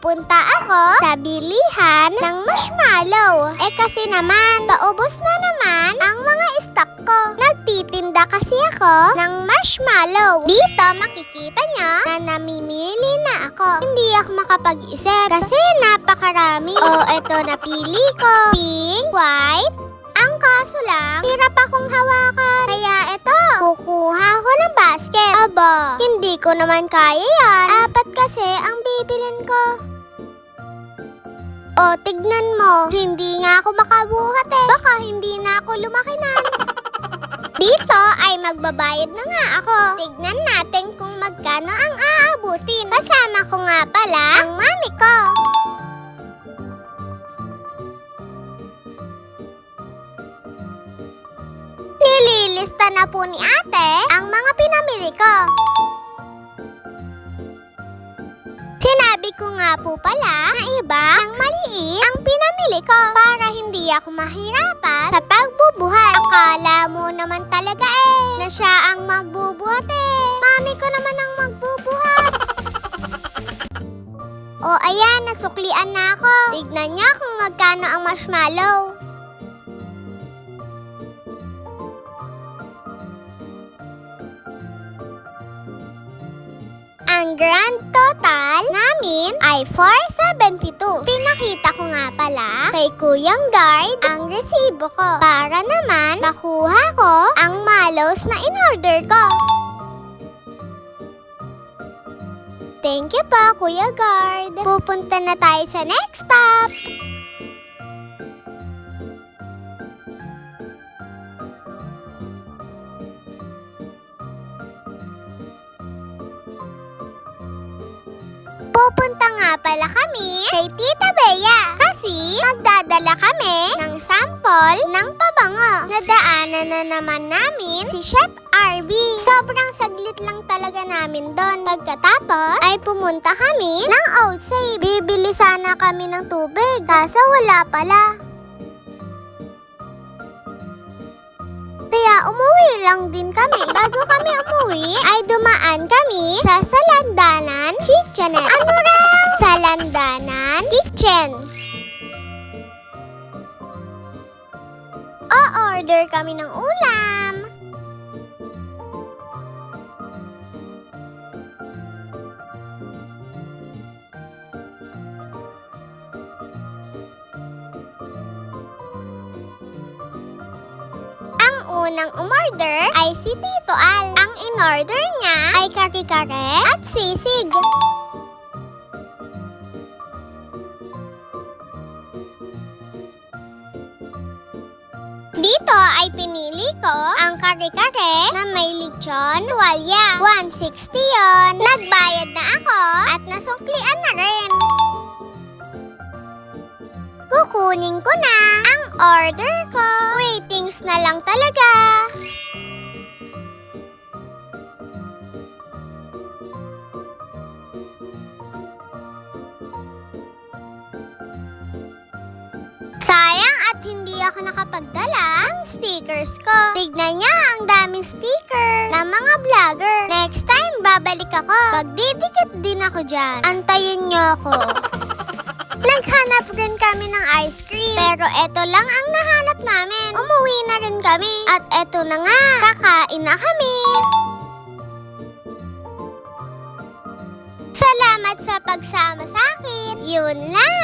pupunta ako sa bilihan ng marshmallow. Kasi naman, paubos na naman ang mga stock ko. Nagtitinda kasi ako ng marshmallow. Dito makikita nyo na namimili na ako. Hindi ako makapag-isip kasi napakarami. Eto napili ko. Pink, white. Ang kaso lang, hirap akong hawakan. Kaya eto, kukuha ko ng basket. Aba, hindi ko naman kaya yan. 4 kasi ang bibilin ko. Tignan mo. Hindi nga ako makabuhat Baka hindi na ako lumakinan. Dito ay magbabayad na nga ako. Tignan natin kung magkano ang aabutin. Kasama ko nga pala ang mami ko. Nililista na po ni ate ang mga pinamili ko. Sinabi ko nga po pala na iba ang maliit ang pinamili ko para hindi ako mahirapan sa pagbubuhat. Akala mo naman talaga na siya ang magbubuhat Mami ko naman ang magbubuhat. Ayan, nasuklian na ako. Tignan niya kung magkano ang marshmallow. Ang grand total namin ay 472. Pinakita ko nga pala kay Kuyang Guard ang resibo ko para naman makuha ko ang malos na in-order ko. Thank you po, Kuya Guard. Pupunta na tayo sa next stop. Pupunta nga pala kami kay Tita Bea kasi magdadala kami ng sample ng pabango. Nadaanan na naman namin si Chef RB. Sobrang saglit lang talaga namin doon. Pagkatapos ay pumunta kami ng outside. Bibili sana kami ng tubig kaso wala pala. Kaya umuwi lang din kami. Bago kami umuwi, ay dumaan kami sa Salandanan Kitchen. Ano raw? Salandanan Kitchen. O-order kami ng ulam. Unang umorder ay si Tito Al. Ang in-order niya ay kare-kare at sisig. Dito ay pinili ko ang kare-kare na may lechon tuwalya. 160 yon. Nagbayad na ako at nasuklian na rin. Kukunin ko na ang order ko. Waitings na lang talaga. Sayang at hindi ako nakapagdala ng stickers ko. Tignan niya ang daming sticker ng mga vlogger. Next time, babalik ako. Pagdidikit din ako dyan. Antayin niyo ako. Naghanap rin kami ng ice cream. Pero eto lang ang nahanap namin. Umuwi na rin kami. At eto na nga, kakain na kami. Salamat sa pagsama sa akin. Yun lang.